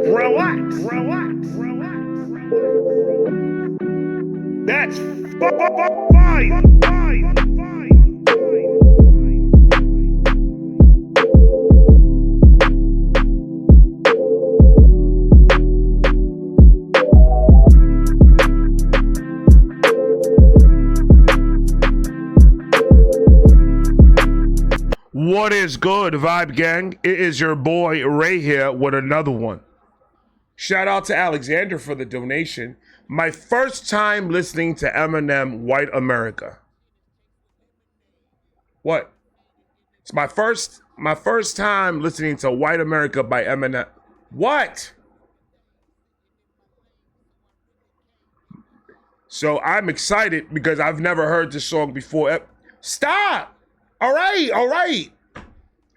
Relax, relax, relax, relax. That's fine, fine. What is good, Vibe Gang? It is your boy Ray here with another one. Shout out to Alexander for the donation. My first time listening to Eminem, White America. What? It's my first time listening to White America by Eminem. What? So I'm excited because I've never heard this song before. Stop! All right.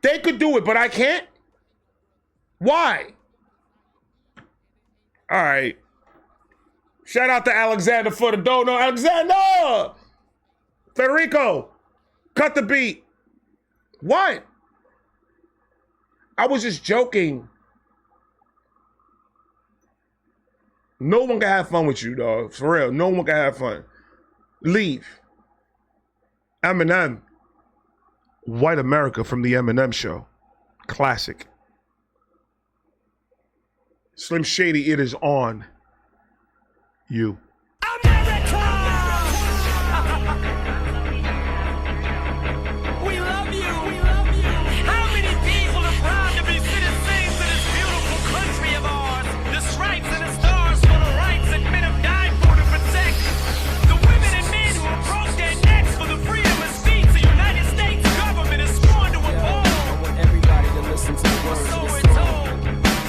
They could do it, but I can't? Why? All right. Shout out to Alexander for the dono. Alexander! Federico, cut the beat. What? I was just joking. No one can have fun with you, dog. For real, no one can have fun. Leave. Eminem. White America from the Eminem Show. Classic. Slim Shady, it is on you. America! We love you. How many people are proud to be citizens of this beautiful country of ours? The stripes and the stars for the rights that men have died for to protect. The women and men who have broke their necks for the freedom of speech the United States government is sworn to uphold. I want everybody to listen to the words. So we're told.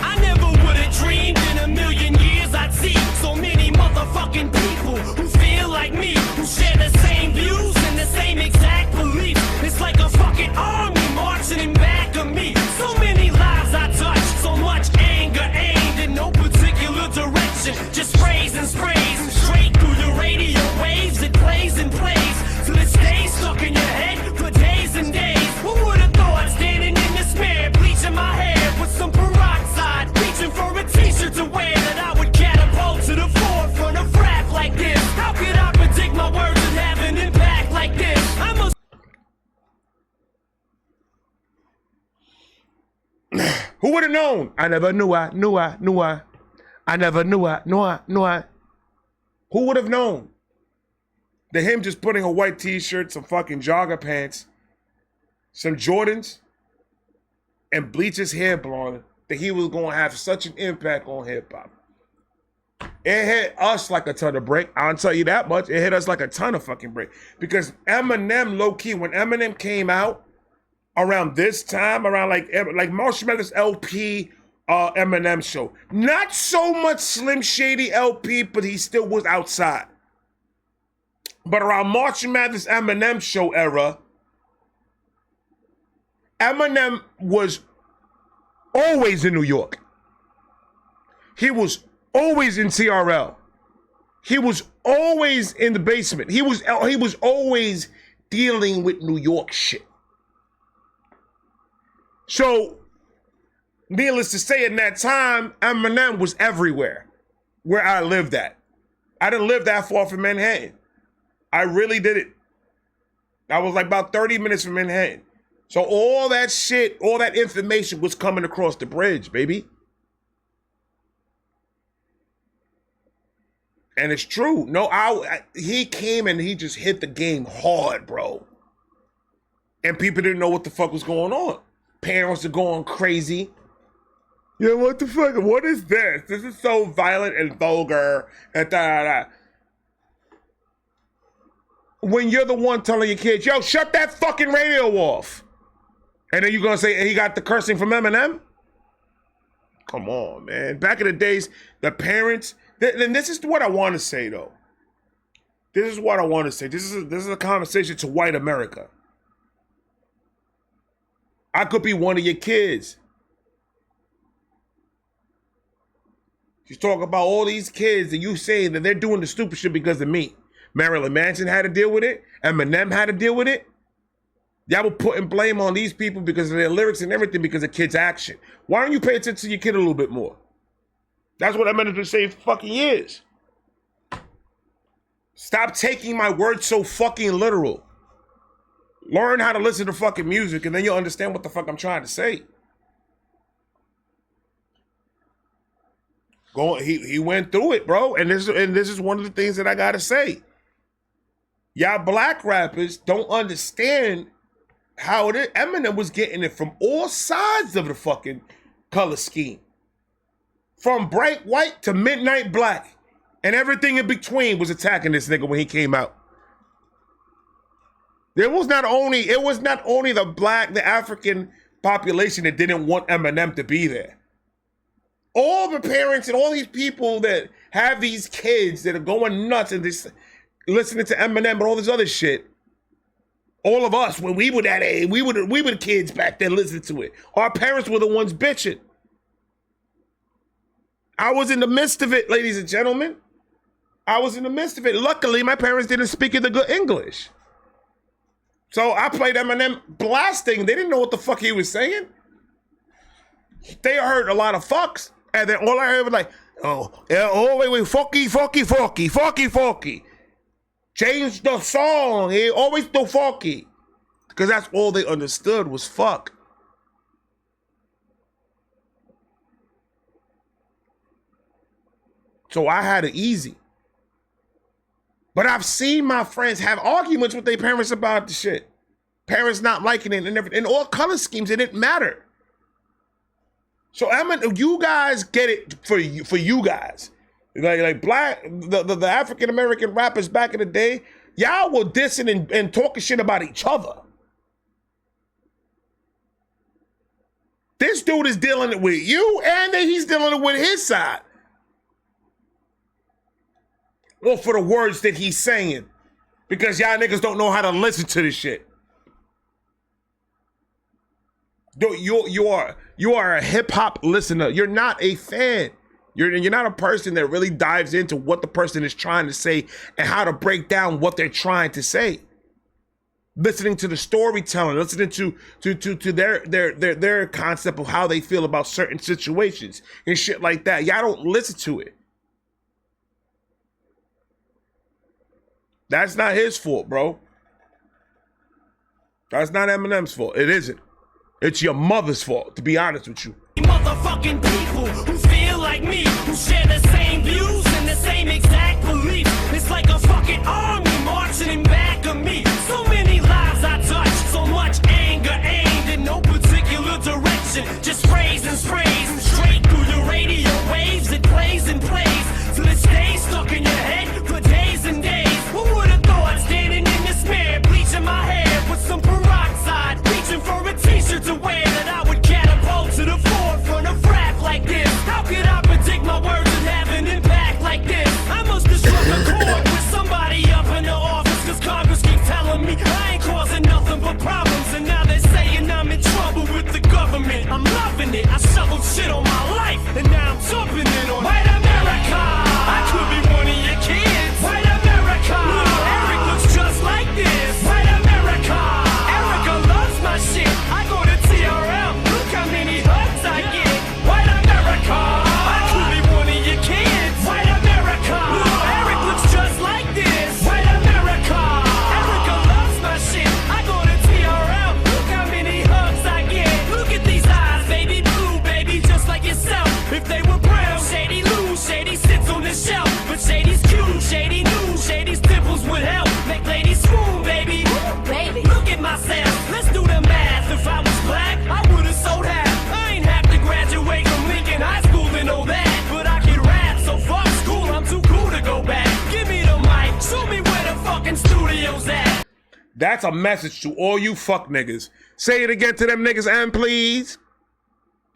I never would have dreamed in a million years I'd see so many motherfucking people who feel like me, who share the same views and the same exact beliefs. It's like a fucking army marching in back of me. So many lives I touched, so much anger aimed in no particular direction. Just sprays and sprays straight through the radio waves. It plays and plays till it stays stuck in your head for days and days. Who would have thought standing in this mirror, bleaching my hair with some peroxide, reaching for a t-shirt to wear, that I would catapult to the forefront of rap like this? How could I predict my words and have an impact like this? I'm a Who would have known? I never knew I. I never knew I. Who would have known that him just putting a white t-shirt, some fucking jogger pants, some Jordans, and bleach his hair blonde, that he was going to have such an impact on hip-hop? It hit us like a ton of break. I'll tell you that much. It hit us like a ton of fucking break. Because Eminem, low-key, when Eminem came out, around this time, around like Marshall Mathers LP, Eminem Show. Not so much Slim Shady LP, but he still was outside. But around Marshall Mathers Eminem Show era, Eminem was always in New York. He was always in TRL. He was always in the basement. He was always dealing with New York shit. So, needless to say, in that time, Eminem was everywhere where I lived at. I didn't live that far from Manhattan. I really didn't. I was like about 30 minutes from Manhattan. So all that shit, all that information was coming across the bridge, baby. And it's true. No, he came and he just hit the game hard, bro. And people didn't know what the fuck was going on. Parents are going crazy. Yeah, what the fuck? What is this? This is so violent and vulgar and da. When you're the one telling your kids, yo, shut that fucking radio off. And then you're going to say he got the cursing from Eminem? Come on, man. Back in the days, the parents, and this is what I want to say, though. This is what I want to say. This is a conversation to white America. I could be one of your kids. You talk about all these kids and you say that they're doing the stupid shit because of me. Marilyn Manson had to deal with it. Eminem had to deal with it. Y'all were putting blame on these people because of their lyrics and everything because of kids' action. Why don't you pay attention to your kid a little bit more? That's what I meant to say for fucking years. Stop taking my words so fucking literal. Learn how to listen to fucking music and then you'll understand what the fuck I'm trying to say. He went through it, bro. And this is one of the things that I gotta say. Y'all black rappers don't understand how it is. Eminem was getting it from all sides of the fucking color scheme. From bright white to midnight black. And everything in between was attacking this nigga when he came out. It was not only the African population that didn't want Eminem to be there. All the parents and all these people that have these kids that are going nuts and this listening to Eminem and all this other shit. All of us, when we were that age, we were the kids back then listening to it. Our parents were the ones bitching. I was in the midst of it, ladies and gentlemen. I was in the midst of it. Luckily, my parents didn't speak the good English. So I played Eminem blasting. They didn't know what the fuck he was saying. They heard a lot of fucks. And then all I heard was like, wait, fucky. Change the song. He always do fucky. Because that's all they understood was fuck. So I had it easy. But I've seen my friends have arguments with their parents about the shit. Parents not liking it and everything. And all color schemes, it didn't matter. So you guys get it for you guys. Like black, the African American rappers back in the day, y'all were dissing and talking shit about each other. This dude is dealing with you and then he's dealing with his side. Well, for the words that he's saying. Because y'all niggas don't know how to listen to this shit. You are a hip-hop listener. You're not a fan. You're not a person that really dives into what the person is trying to say and how to break down what they're trying to say. Listening to the storytelling, listening to their concept of how they feel about certain situations and shit like that. Y'all don't listen to it. That's not his fault, bro. That's not Eminem's fault. It isn't. It's your mother's fault, to be honest with you. Motherfucking people who feel like me, who share the same views and the same exact beliefs. It's like a fucking army marching in back of me. So many lives I touch, so much anger aimed in no particular direction. Just sprays and sprays and straight through your radio waves. It plays and plays till it stays stuck in your head for days and days. Who would have thought standing in this mirror, bleaching my hair with some peroxide, reaching for a t-shirt to wear that I would catapult to the forefront of rap like this? How could I predict my words and have an impact like this? I must have struck a chord with somebody up in the office, cause Congress keeps telling me I ain't causing nothing but problems. And now they're saying I'm in trouble with the government. I'm loving it. I shoveled shit on my life and now I'm jumping in on white America. I could be one of your kids. White America. Eric looks just like this. White America. Erica loves my shit. I go to TRL. Look how many hugs I get. White America. I could be one of your kids. White America. Eric looks just like this. White America. Erica loves my shit. I go to TRL. Look how many hugs I get. Look at these eyes, baby blue, baby, just like yourself. If they were brown, Shady lose, Shady sits on the shelf. But Shady's cute, Shady knew, Shady's dimples would help make ladies swoon, baby. Ooh, baby, look at myself. Let's do the math. If I was black, I would've sold half. I ain't have to graduate from Lincoln High School to know that. But I can rap, so fuck school, I'm too cool to go back. Give me the mic, show me where the fucking studio's at. That's a message to all you fuck niggas. Say it again to them niggas, and please.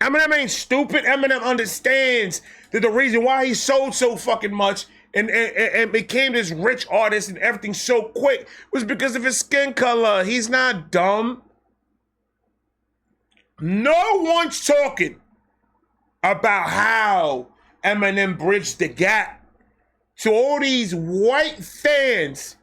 Eminem ain't stupid. Eminem understands that the reason why he sold so fucking much and became this rich artist and everything so quick was because of his skin color. He's not dumb. No one's talking about how Eminem bridged the gap to all these white fans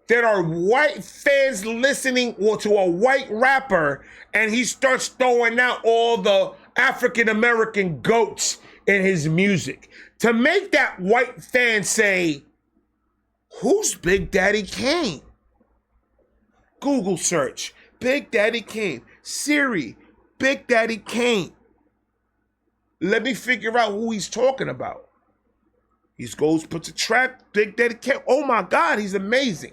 that are white fans listening to a white rapper, and he starts throwing out all the African-American goats in his music. To make that white fan say, who's Big Daddy Kane? Google search, Big Daddy Kane. Siri, Big Daddy Kane. Let me figure out who he's talking about. He goes, puts a track, Big Daddy Kane. Oh my God, he's amazing.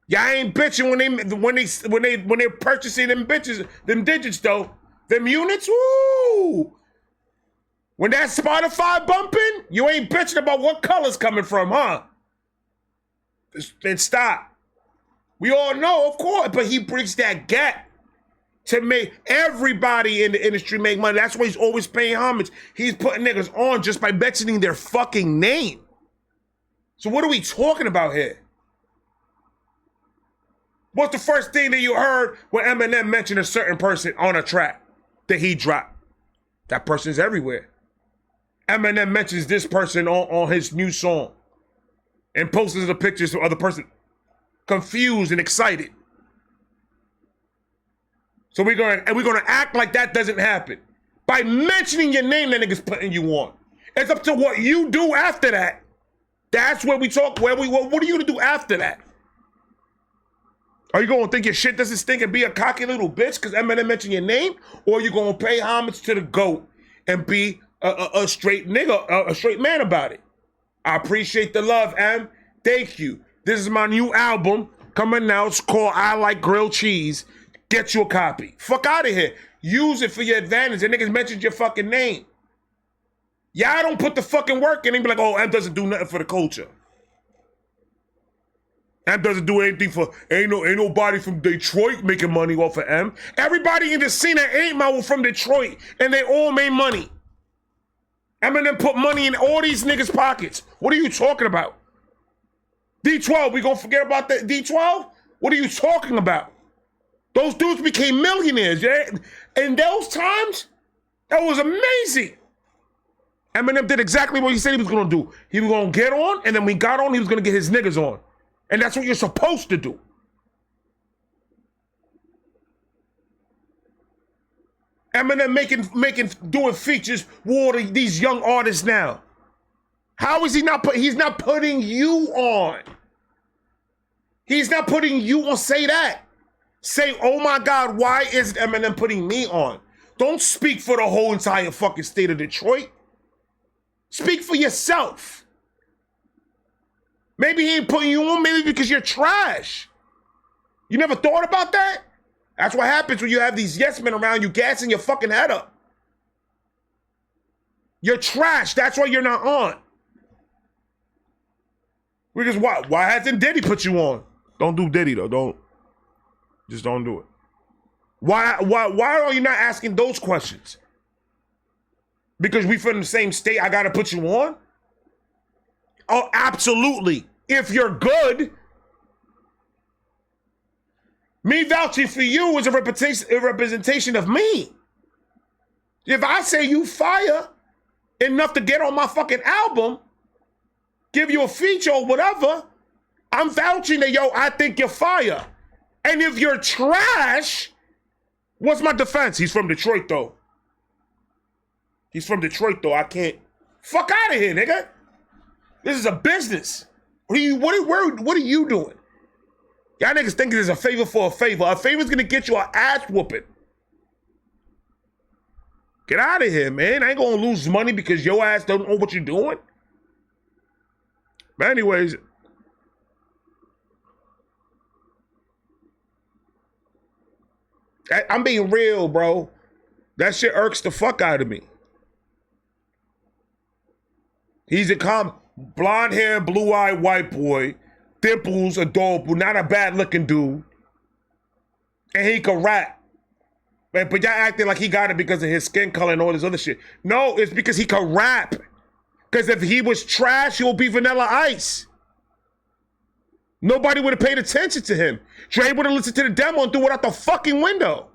Y'all ain't bitching when they're purchasing them bitches, them digits though. Them units, woo! When that Spotify bumping, you ain't bitching about what color's coming from, huh? Then stop. We all know, of course, but he brings that gap to make everybody in the industry make money. That's why he's always paying homage. He's putting niggas on just by mentioning their fucking name. So what are we talking about here? What's the first thing that you heard when Eminem mentioned a certain person on a track that he dropped? That person's everywhere. Eminem mentions this person on his new song and posts the pictures of the person confused and excited. So we're gonna act like that doesn't happen. By mentioning your name, that nigga's putting you on. It's up to what you do after that. That's where we talk, what are you gonna do after that? Are you gonna think your shit doesn't stink and be a cocky little bitch because Eminem mentioned your name? Or are you gonna pay homage to the GOAT and be a straight nigga, a straight man about it? I appreciate the love, Em. Thank you. This is my new album coming out. It's called I Like Grilled Cheese. Get you a copy. Fuck out of here. Use it for your advantage. And niggas mentioned your fucking name. Y'all don't put the fucking work in and be like, oh, Em doesn't do nothing for the culture. Em doesn't do anything for, ain't nobody from Detroit making money off of Em. Everybody in the scene that ain't from Detroit, and they all made money. Eminem put money in all these niggas' pockets. What are you talking about? D12, we gonna forget about that D12? What are you talking about? Those dudes became millionaires, yeah? In those times, that was amazing. Eminem did exactly what he said he was gonna do. He was gonna get on, and then when he got on, he was gonna get his niggas on. And that's what you're supposed to do. Eminem doing features with all these young artists now. How is he not he's not putting you on. He's not putting you on. Say that. Say, oh my God, why isn't Eminem putting me on? Don't speak for the whole entire fucking state of Detroit. Speak for yourself. Maybe he ain't putting you on, maybe because you're trash. You never thought about that? That's what happens when you have these yes men around you gassing your fucking head up. You're trash, that's why you're not on. Because why hasn't Diddy put you on? Don't do Diddy though, just don't do it. Why are you not asking those questions? Because we from the same state, I gotta put you on? Oh, absolutely. If you're good. Me vouching for you is a representation of me. If I say you fire enough to get on my fucking album, give you a feature or whatever, I'm vouching that, yo, I think you're fire. And if you're trash, what's my defense? He's from Detroit, though. I can't. Fuck out of here, nigga. This is a business. What are you doing? Y'all niggas think it's a favor for a favor. A favor's gonna get you an ass whooping. Get out of here, man. I ain't gonna lose money because your ass don't know what you're doing. But anyways, I'm being real, bro. That shit irks the fuck out of me. He's a blonde hair, blue-eyed white boy, dimples, adorable, not a bad-looking dude, and he can rap. But y'all acting like he got it because of his skin color and all this other shit. No, it's because he can rap. Because if he was trash, he would be Vanilla Ice. Nobody would have paid attention to him. Dre would have listened to the demo and threw it out the fucking window.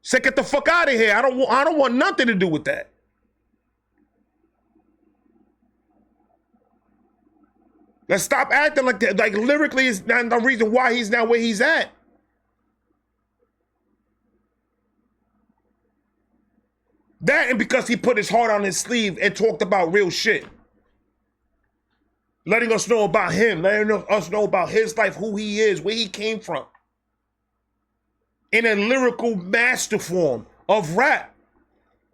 Said, get the fuck out of here. I don't want nothing to do with that. Let's stop acting like that. Like lyrically is not the reason why he's not where he's at. That and because he put his heart on his sleeve and talked about real shit. Letting us know about him, letting us know about his life, who he is, where he came from. In a lyrical master form of rap.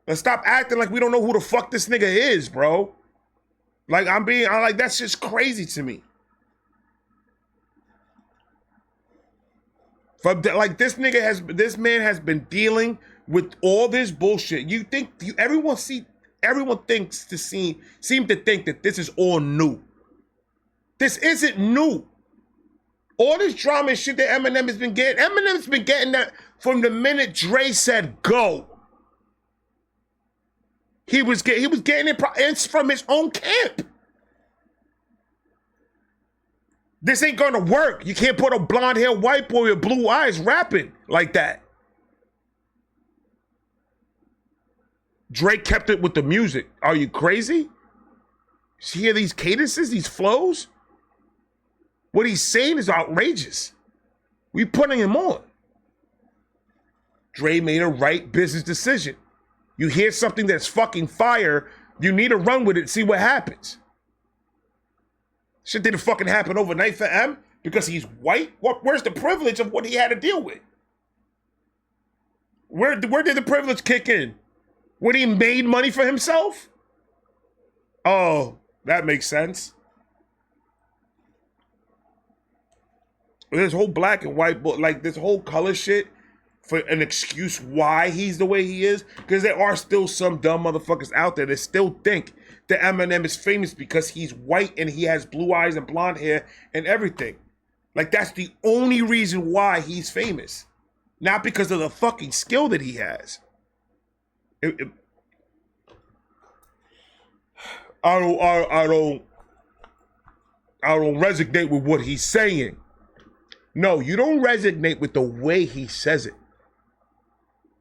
Let's stop acting like we don't know who the fuck this nigga is, bro. Like I'm like, that's just crazy to me. Like this man has been dealing with all this bullshit. Everyone seem to think that this is all new. This isn't new. All this drama and shit that Eminem has been getting, Eminem's been getting that from the minute Dre said go. He was getting it from his own camp. This ain't gonna work. You can't put a blonde-haired white boy with blue eyes rapping like that. Drake kept it with the music. Are you crazy? You hear these cadences, these flows? What he's saying is outrageous. We putting him on. Dre made a right business decision. You hear something that's fucking fire, you need to run with it, see what happens. Shit didn't fucking happen overnight for M because he's white. Where's the privilege of what he had to deal with? Where did the privilege kick in? When he made money for himself? Oh, that makes sense. This whole black and white, like this whole color shit for an excuse why he's the way he is, because there are still some dumb motherfuckers out there that still think that Eminem is famous because he's white and he has blue eyes and blonde hair and everything. Like that's the only reason why he's famous, not because of the fucking skill that he has. I don't resonate with what he's saying. No, you don't resonate with the way he says it.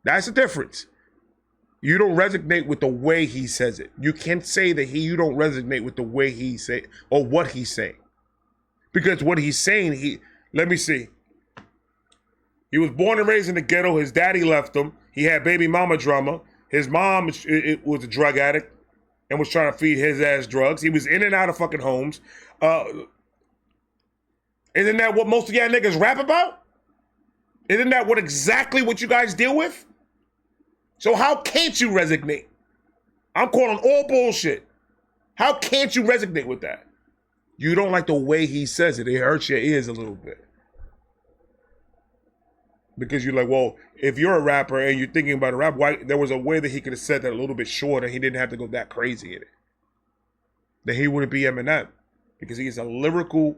That's the difference. You don't resonate with the way he says it. You can't say that you don't resonate with the way he say or what he's saying. Because what he's saying, let me see. He was born and raised in the ghetto. His daddy left him. He had baby mama drama. His mom was a drug addict and was trying to feed his ass drugs. He was in and out of fucking homes. Isn't that what most of y'all niggas rap about? Isn't that exactly what you guys deal with? So how can't you resonate? I'm calling all bullshit. How can't you resonate with that? You don't like the way he says it. It hurts your ears a little bit. Because you're like, well, if you're a rapper and you're thinking about a rap, why there was a way that he could have said that a little bit shorter. He didn't have to go that crazy in it. Then he wouldn't be Eminem. Because he's a lyrical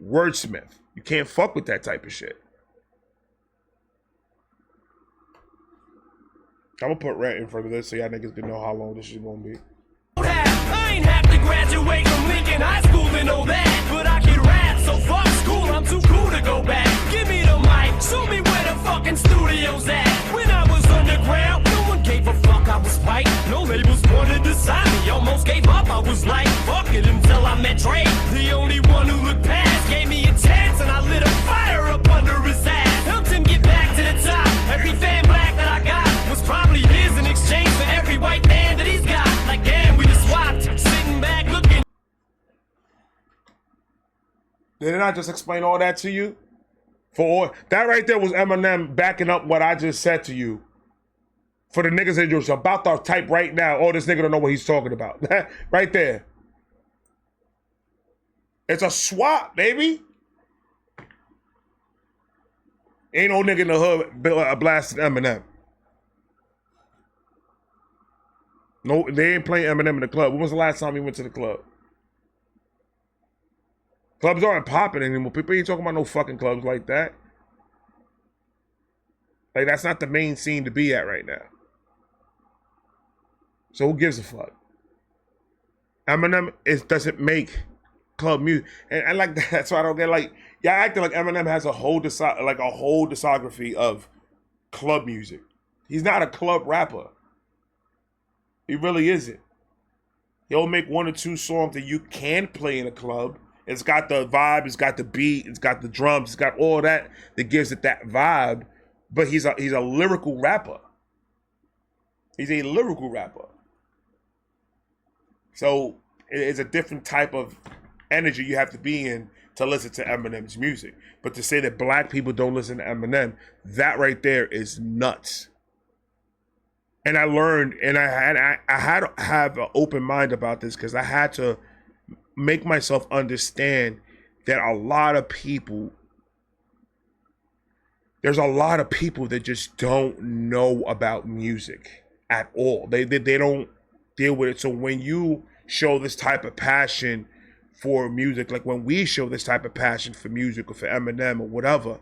wordsmith. You can't fuck with that type of shit. I'm gonna put rant in front of this so y'all niggas can know how long this shit gonna be. I ain't have to graduate from Lincoln High School to know that, but I can rap, so fuck school, I'm too cool to go back. Give me the mic, show me where the fucking studio's at. When I was underground, no one gave a fuck, I was white. No labels wanted to sign me, almost gave up, I was like, fuck it until I met Dre. The only one who looked past, gave me a chance, and I lit a fire up under his ass. Helped him get back to the top, every fan black that I got was probably his in exchange for every white man that he's got. Like damn, we just swapped, sitting back looking. Didn't I just explain all that to you? That right there was Eminem backing up what I just said to you. For the niggas that you're about to type right now, oh, this nigga don't know what he's talking about. Right there. It's a swap, baby. Ain't no nigga in the hood blasting Eminem. No, they ain't playing Eminem in the club. When was the last time you went to the club? Clubs aren't popping anymore. People ain't talking about no fucking clubs like that. Like, that's not the main scene to be at right now. So who gives a fuck? Eminem doesn't make club music. And like that's why I don't get like, y'all acting like Eminem has a whole discography of club music. He's not a club rapper. He really isn't. He'll make one or two songs that you can play in a club, It's got the vibe, it's got the beat, it's got the drums, it's got all that gives it that vibe. But he's a lyrical rapper. He's a lyrical rapper. So it's a different type of energy you have to be in to listen to Eminem's music. But to say that black people don't listen to Eminem, that right there is nuts. And I learned, and I had to have an open mind about this because I had to make myself understand that there's a lot of people that just don't know about music at all. They don't deal with it. So when you show this type of passion for music, like when we show this type of passion for music or for Eminem or whatever,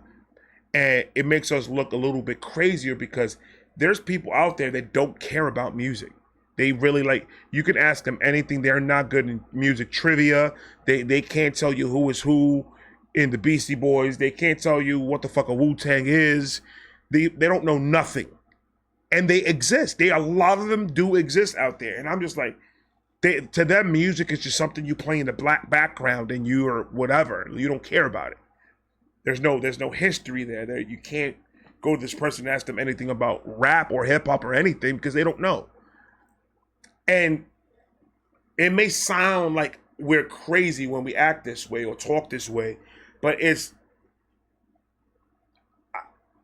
and it makes us look a little bit crazier because there's people out there that don't care about music. They really you can ask them anything. They're not good in music trivia. They can't tell you who is who in the Beastie Boys. They can't tell you what the fuck a Wu-Tang is. They don't know nothing. And they exist. A lot of them do exist out there. And I'm just like, to them, music is just something you play in the black background and you or whatever. You don't care about it. There's no history there. You can't go to this person and ask them anything about rap or hip hop or anything because they don't know. And it may sound like we're crazy when we act this way or talk this way, but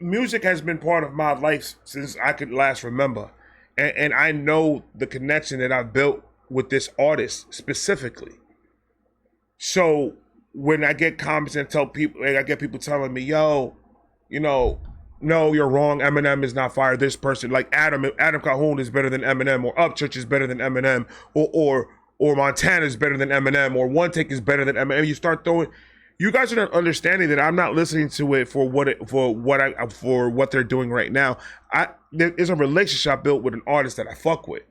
music has been part of my life since I could last remember. And I know the connection that I've built with this artist specifically. So when I get comments and I get people telling me, yo, no, you're wrong. Eminem is not fire. This person, like Adam Calhoun is better than Eminem, or Upchurch is better than Eminem, or Montana is better than Eminem, or One Take is better than Eminem. You start throwing. You guys are not understanding that I'm not listening to it for what they're doing right now. There is a relationship I built with an artist that I fuck with.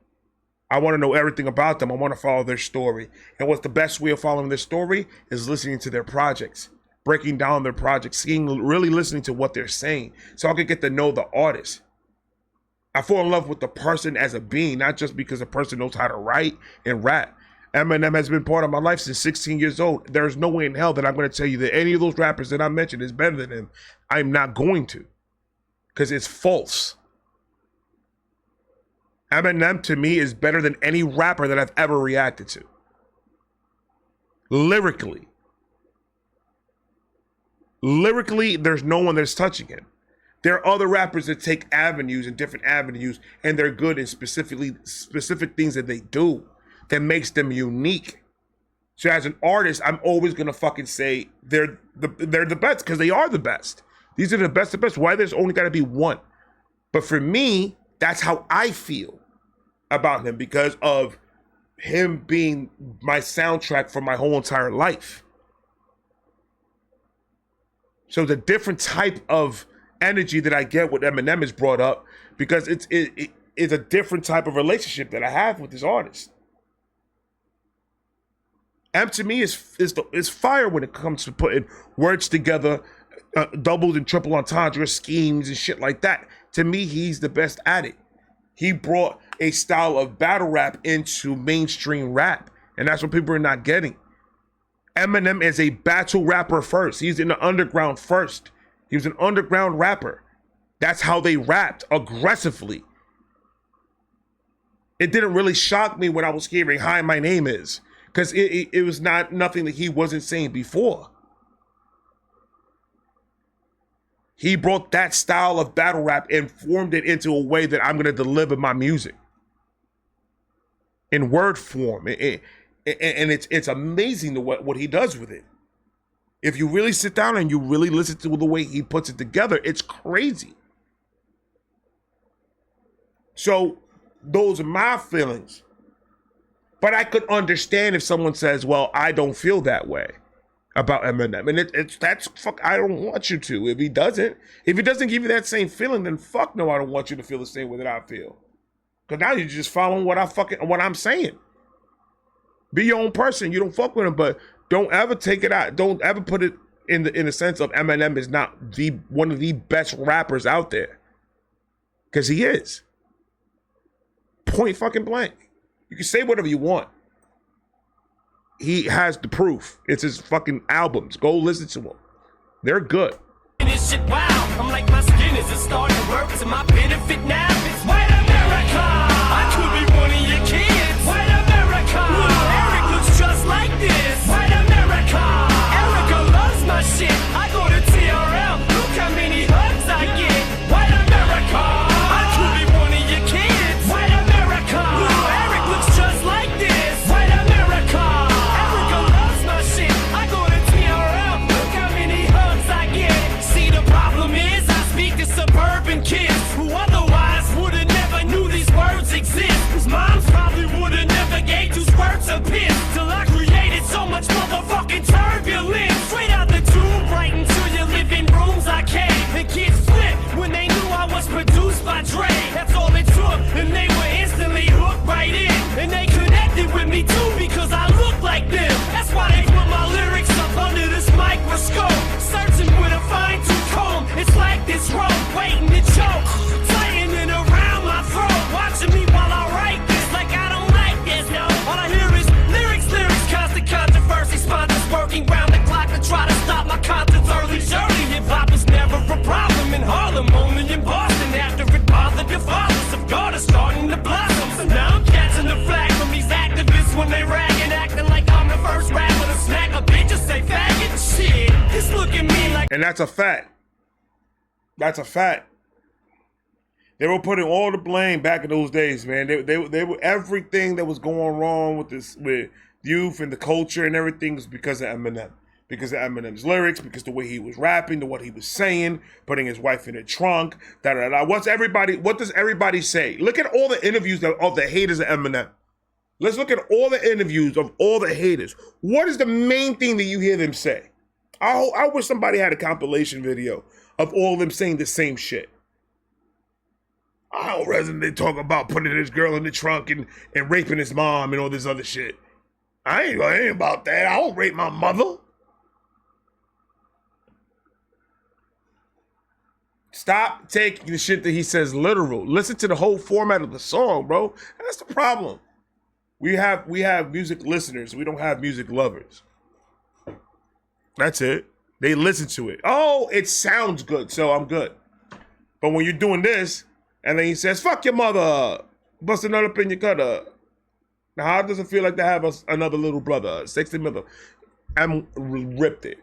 I want to know everything about them. I want to follow their story. And what's the best way of following their story is listening to their projects, breaking down their projects, really listening to what they're saying so I could get to know the artist. I fall in love with the person as a being, not just because a person knows how to write and rap. Eminem has been part of my life since 16 years old. There's no way in hell that I'm going to tell you that any of those rappers that I mentioned is better than him. I'm not going to, because it's false. Eminem to me is better than any rapper that I've ever reacted to. Lyrically, there's no one that's touching him. There are other rappers that take avenues and different avenues, and they're good in specific things that they do that makes them unique. So as an artist, I'm always gonna fucking say they're the best because they are the best. These are the best of the best. Why there's only gotta be one? But for me, that's how I feel about him because of him being my soundtrack for my whole entire life. So the different type of energy that I get with Eminem is brought up because it's a different type of relationship that I have with this artist. M to me is fire when it comes to putting words together, double and triple entendre schemes and shit like that. To me, he's the best at it. He brought a style of battle rap into mainstream rap, and that's what people are not getting. Eminem is a battle rapper first. He's in the underground first. He was an underground rapper. That's how they rapped, aggressively. It didn't really shock me when I was hearing "Hi, my name is," because it was nothing that he wasn't saying before. He brought that style of battle rap and formed it into a way that I'm going to deliver my music in word form. And it's amazing what he does with it. If you really sit down and you really listen to the way he puts it together, it's crazy. So those are my feelings. But I could understand if someone says, well, I don't feel that way about Eminem. And that's fuck, I don't want you to. If he doesn't give you that same feeling, then fuck no, I don't want you to feel the same way that I feel. Because now you're just following what I'm saying. Be your own person. You don't fuck with him, but don't ever take it out. Don't ever put it in the sense of Eminem is not one of the best rappers out there. Because he is. Point fucking blank. You can say whatever you want. he has the proof. It's his fucking albums. Go listen to them. They're good. This shit, wow. I'm like, my skin is starting to work to my benefit now. It's white America. I could be one of your kids. White America. Look, Eric looks just like this. White America. Erica loves my shit. I go to TRL. Look how many hugs I get. White America. I could be one of your kids. White America. Look, Eric looks just like this. White America. Erica loves my shit. I go to TRL. Look how many hugs I get. See, the problem is I speak to suburban kids who otherwise would've never knew these words exist. Whose moms probably would've never gave 2 squirts of piss till I created so much motherfucking turbulence. Straight out the tube, right into your living rooms I came. And kids flipped when they knew I was produced by Dre. That's all it took, and they were instantly hooked right in. And they connected with me too because I look like them. That's why they put my lyrics up under this microscope, searching with a fine-tooth comb. It's like this rope waiting to choke, tightening around my throat, watching me while I write this like I don't like this. No, all I hear is lyrics, lyrics, constant controversy, sponsors working round the clock to try to stop my concerts early. Surely hip-hop was never a problem in Harlem, only in Boston. After it bothered the fathers of God are starting to blossom. So now I'm catching the flag from these activists when they rag and acting like I'm the first rapper to smack a bitch or say faggot. Shit, just look at me like. And that's a fact. That's a fact. They were putting all the blame back in those days, man. They were everything that was going wrong with this, with youth and the culture and everything was because of Eminem. Because of Eminem's lyrics, because the way he was rapping, the what he was saying, putting his wife in a trunk, da da da. What does everybody say? Look at all the interviews of the haters of Eminem. Let's look at all the interviews of all the haters. What is the main thing that you hear them say? I wish somebody had a compilation video of all of them saying the same shit. I would rather they talk about putting his girl in the trunk and raping his mom and all this other shit. I ain't about that. I don't rape my mother. Stop taking the shit that he says literal. Listen to the whole format of the song, bro. That's the problem. We have music listeners. We don't have music lovers. That's it. They listen to it. Oh, it sounds good, so I'm good. But when you're doing this, and then he says, fuck your mother, bust another up in your gutter. Now, how does it feel like to have another little brother, 60 mother? M ripped it.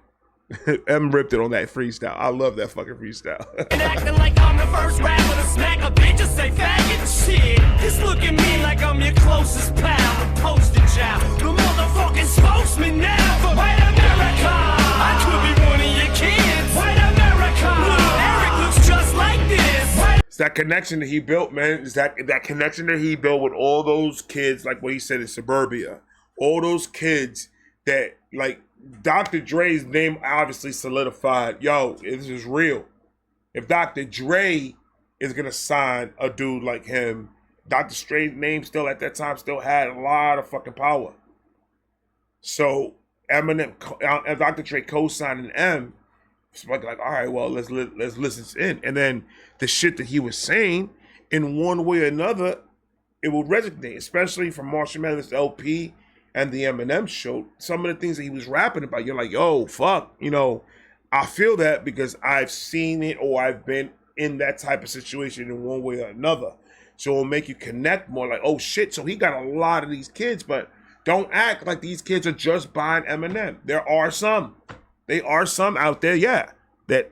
M ripped it on that freestyle. I love that fucking freestyle. And acting like I'm the first rapper to smack a bitch or say faggot. Shit, just look at me like I'm your closest pal, the poster child, the motherfucking spokesman now for white America. I could be one of your kids. White America. Look, Eric looks just like this. It's that connection that he built, man. It's that connection that he built with all those kids, like what he said in suburbia. All those kids that, like, Dr. Dre's name obviously solidified. Yo, this is real. If Dr. Dre is going to sign a dude like him, Dr. Dre's name still at that time still had a lot of fucking power. So Eminem, Dr. Dre co-signing M, it's like, all right, well, let's listen in. And then the shit that he was saying, in one way or another, it will resonate, especially from Marshall Mathers LP and the Eminem show. Some of the things that he was rapping about, you're like, yo, fuck, you know, I feel that because I've seen it or I've been in that type of situation in one way or another. So it'll make you connect more, like, oh shit, so he got a lot of these kids, but don't act like these kids are just buying Eminem. There are some. There are some out there, yeah, that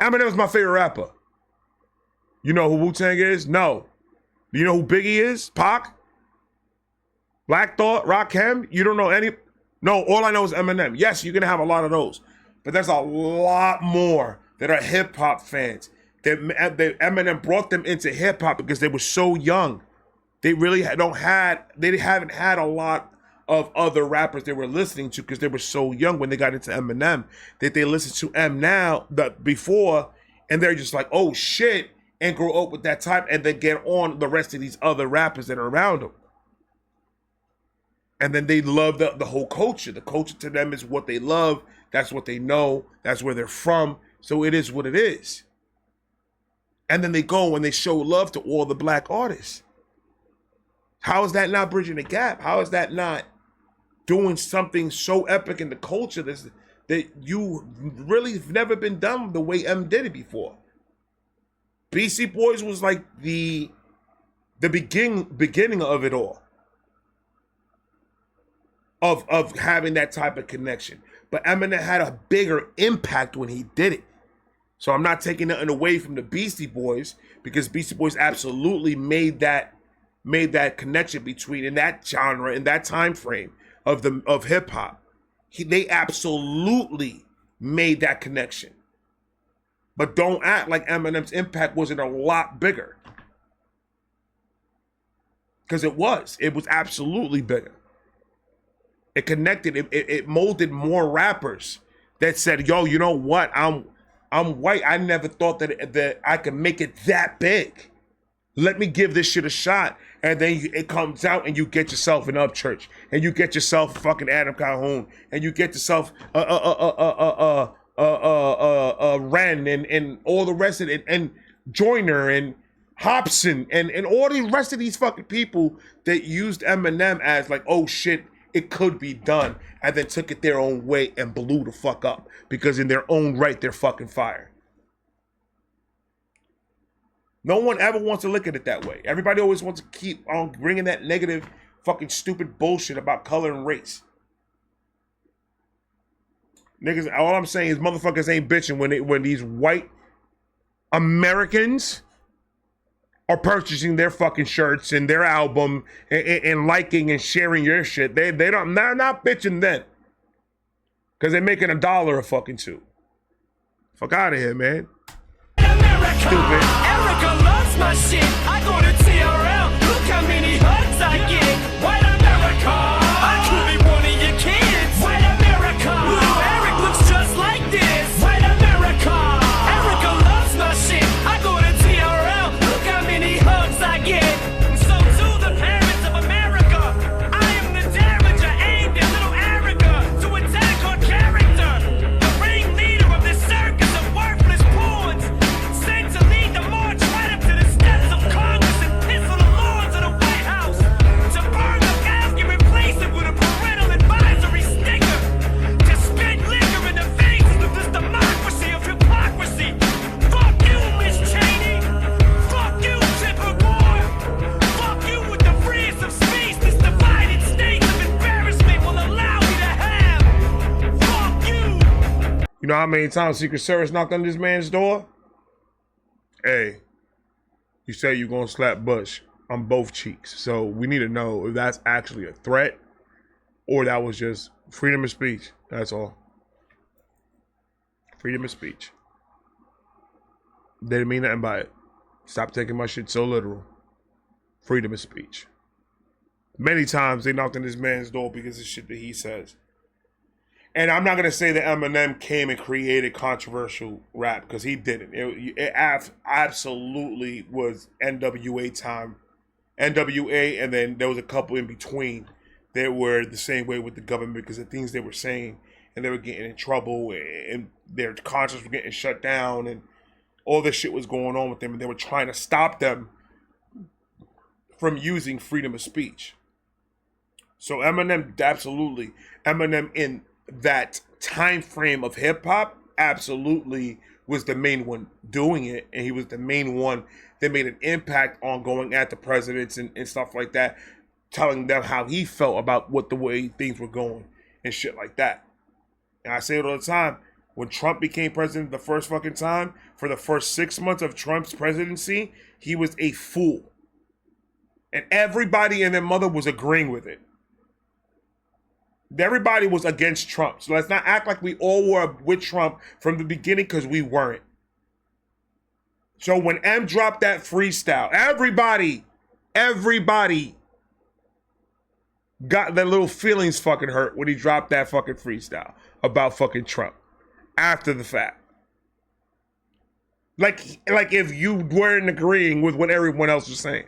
Eminem is my favorite rapper. You know who Wu-Tang is? No. You know who Biggie is? Pac? Black Thought, Rakim, you don't know any? No, all I know is Eminem. Yes, you're going to have a lot of those. But there's a lot more that are hip-hop fans. That Eminem brought them into hip-hop because they were so young. They really haven't had a lot of other rappers they were listening to because they were so young when they got into Eminem. That they listen to M now, before, and they're just like, oh shit, and grow up with that type and then get on the rest of these other rappers that are around them. And then they love the whole culture. The culture to them is what they love. That's what they know. That's where they're from. So it is what it is. And then they go and they show love to all the black artists. How is that not bridging the gap? How is that not doing something so epic in the culture that you really have never been done the way M did it before. BC Boys was like the beginning of it all. Of having that type of connection. But Eminem had a bigger impact when he did it. So I'm not taking nothing away from the Beastie Boys, because Beastie Boys absolutely made that connection between, in that genre, in that time frame of hip hop. They absolutely made that connection. But don't act like Eminem's impact wasn't a lot bigger. Because it was. It was absolutely bigger. It connected. It molded more rappers that said, "Yo, you know what? I'm white. I never thought that I could make it that big. Let me give this shit a shot." And then it comes out, and you get yourself an Upchurch, and you get yourself fucking Adam Calhoun, and you get yourself Ren, and all the rest of it, and Joyner and Hobson, and all the rest of these fucking people that used Eminem as like, oh shit, it could be done, and then took it their own way and blew the fuck up, because in their own right, they're fucking fire. No one ever wants to look at it that way. Everybody always wants to keep on bringing that negative fucking stupid bullshit about color and race. Niggas, all I'm saying is motherfuckers ain't bitching when these white Americans are purchasing their fucking shirts and their album and liking and sharing your shit. They're not bitching then. Because they're making $1 a fucking two. Fuck out of here, man. America. Stupid. Erica loves my shit. I go to TRL. Look how many hugs I get. White America. I could be one of your kids. White America. Eric looks just like this. White America. Erica loves my shit. I go to TRL. Look how many hugs I get. So to the parents of America, I am the damager aimed at little Erica to attack her character. The ringleader of this circus of worthless pawns, sent to lead the march right up to the steps of Congress and piss on the lawns of the White House. To burn the mask and replace it with a parental advisory sticker. To spit liquor in the faces of this democracy of hypocrisy. Fuck you, Miss Cheney. Fuck you, Chipper Gore. Fuck you with the freest of speech this divided states of embarrassment will allow me to have. Fuck you. You know how many times Secret Service knocked on this man's door? Hey, you say you're gonna slap Bush on both cheeks. So we need to know if that's actually a threat or that was just freedom of speech. That's all. Freedom of speech. They didn't mean nothing by it. Stop taking my shit so literal. Freedom of speech. Many times they knocked on this man's door because of shit that he says. And I'm not going to say that Eminem came and created controversial rap, because he didn't. It absolutely was NWA time. NWA, and then there was a couple in between that were the same way with the government because of things they were saying, and they were getting in trouble, and their concerts were getting shut down, and all this shit was going on with them, and they were trying to stop them from using freedom of speech. So Eminem, absolutely. Eminem in that time frame of hip hop absolutely was the main one doing it, and he was the main one that made an impact on going at the presidents and stuff like that, telling them how he felt about the way things were going and shit like that. And I say it all the time, when Trump became president the first fucking time, for the first 6 months of Trump's presidency, he was a fool. And everybody and their mother was agreeing with it. Everybody was against Trump. So let's not act like we all were with Trump from the beginning, because we weren't. So when M dropped that freestyle, everybody got their little feelings fucking hurt when he dropped that fucking freestyle about fucking Trump after the fact. Like if you weren't agreeing with what everyone else was saying.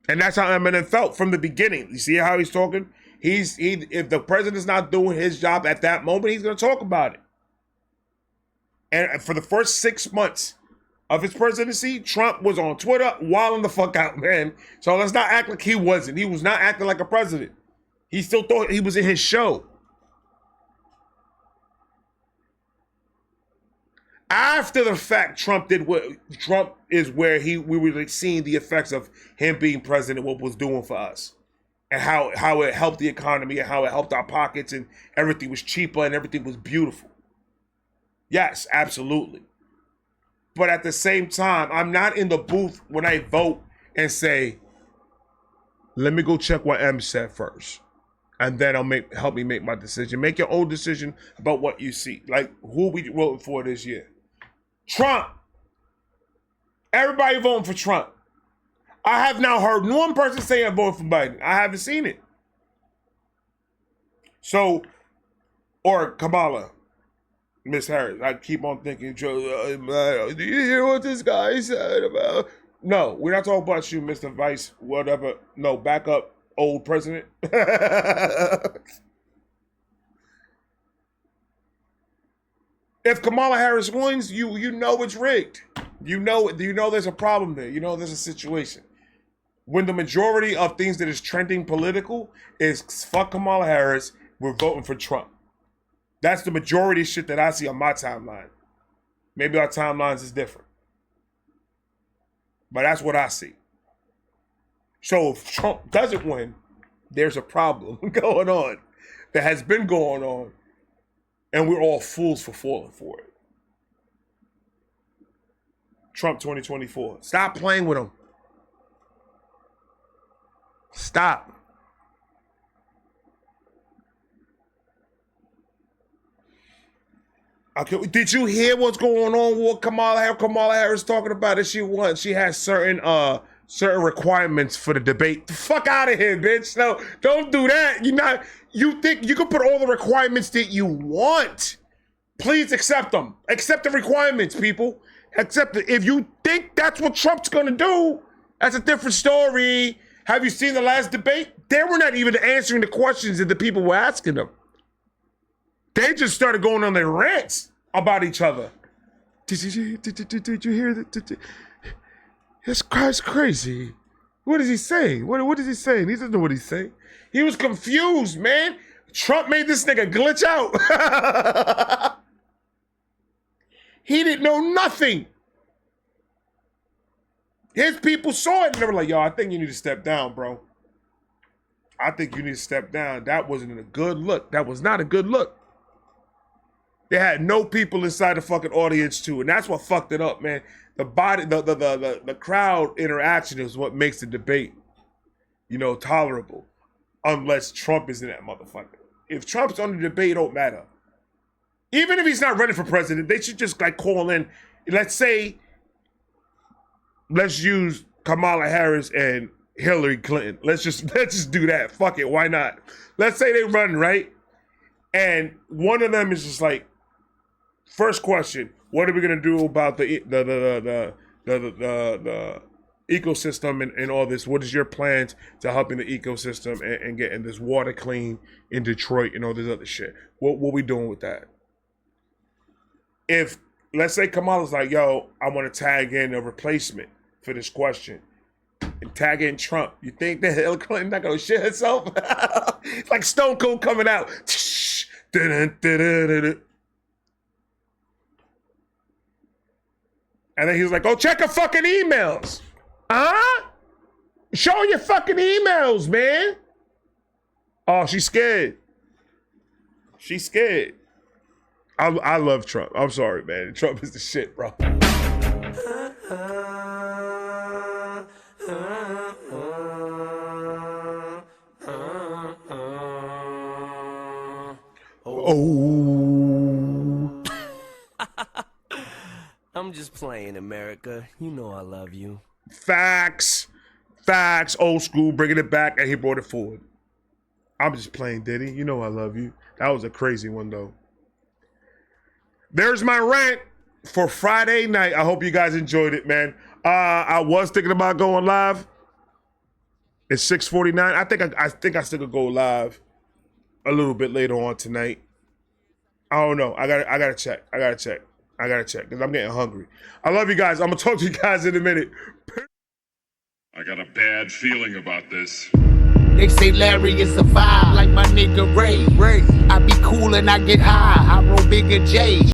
And that's how Eminem felt from the beginning. You see how he's talking? If the president's not doing his job at that moment, he's going to talk about it. And for the first 6 months of his presidency, Trump was on Twitter wilding the fuck out, man. So let's not act like he wasn't. He was not acting like a president. He still thought he was in his show. After the fact, Trump is where we were like seeing the effects of him being president, what was doing for us, and how it helped the economy and how it helped our pockets, and everything was cheaper and everything was beautiful. Yes, absolutely. But at the same time, I'm not in the booth when I vote and say, let me go check what M said first. And then help me make my decision. Make your own decision about what you see. Like, who we voting for this year? Trump. Everybody voting for Trump. I have now heard one person say I'm voting for Biden. I haven't seen it. So, or Kamala, Miss Harris. I keep on thinking, do you hear what this guy said about? No, we're not talking about you, Mr. Vice, whatever. No, back up. Old president. If Kamala Harris wins, you know it's rigged. You know there's a problem there. You know there's a situation. When the majority of things that is trending political is fuck Kamala Harris, we're voting for Trump. That's the majority of shit that I see on my timeline. Maybe our timelines is different. But that's what I see. So if Trump doesn't win, there's a problem going on that has been going on, and we're all fools for falling for it. Trump 2024. Stop playing with him. Stop. Okay, did you hear what's going on with Kamala Harris? Kamala Harris talking about it. She has certain requirements for the debate. The fuck out of here, bitch. No, don't do that. You think you can put all the requirements that you want. Please accept them. Accept the requirements, people. Accept it. If you think that's what Trump's gonna do, that's a different story. Have you seen the last debate? They were not even answering the questions that the people were asking them. They just started going on their rants about each other. Did you hear that? This guy's crazy. What is he saying? What is he saying? He doesn't know what he's saying. He was confused, man. Trump made this nigga glitch out. He didn't know nothing. His people saw it and they were like, yo, I think you need to step down, bro. I think you need to step down. That wasn't a good look. That was not a good look. They had no people inside the fucking audience too, and that's what fucked it up, man. The crowd interaction is what makes the debate, tolerable, unless Trump is in that motherfucker. If Trump's on the debate, it don't matter. Even if he's not running for president, they should just call in. Let's use Kamala Harris and Hillary Clinton. Let's just do that. Fuck it, why not? Let's say they run, right? And one of them is just like, first question, what are we gonna do about the ecosystem and all this? What is your plans to helping the ecosystem and getting this water clean in Detroit and all this other shit? What we doing with that? If, let's say Kamala's like, yo, I want to tag in a replacement for this question and tag in Trump, you think that Hillary Clinton not gonna shit herself? It's like Stone Cold coming out. And then he was like, oh, check your fucking emails. Huh? Show your fucking emails, man. Oh, she's scared. She's scared. I love Trump. I'm sorry, man. Trump is the shit, bro. Oh. I'm just playing, America. You know I love you. Facts. Old school, bringing it back, and he brought it forward. I'm just playing, Diddy. You know I love you. That was a crazy one, though. There's my rant for Friday night. I hope you guys enjoyed it, man. I was thinking about going live. It's 6:49. I think I still could go live a little bit later on tonight. I don't know. I gotta check. I gotta check because I'm getting hungry. I love you guys. I'm gonna talk to you guys in a minute. I got a bad feeling about this. They say Larry is a vibe like my nigga Ray. I be cool and I get high. I roll bigger J.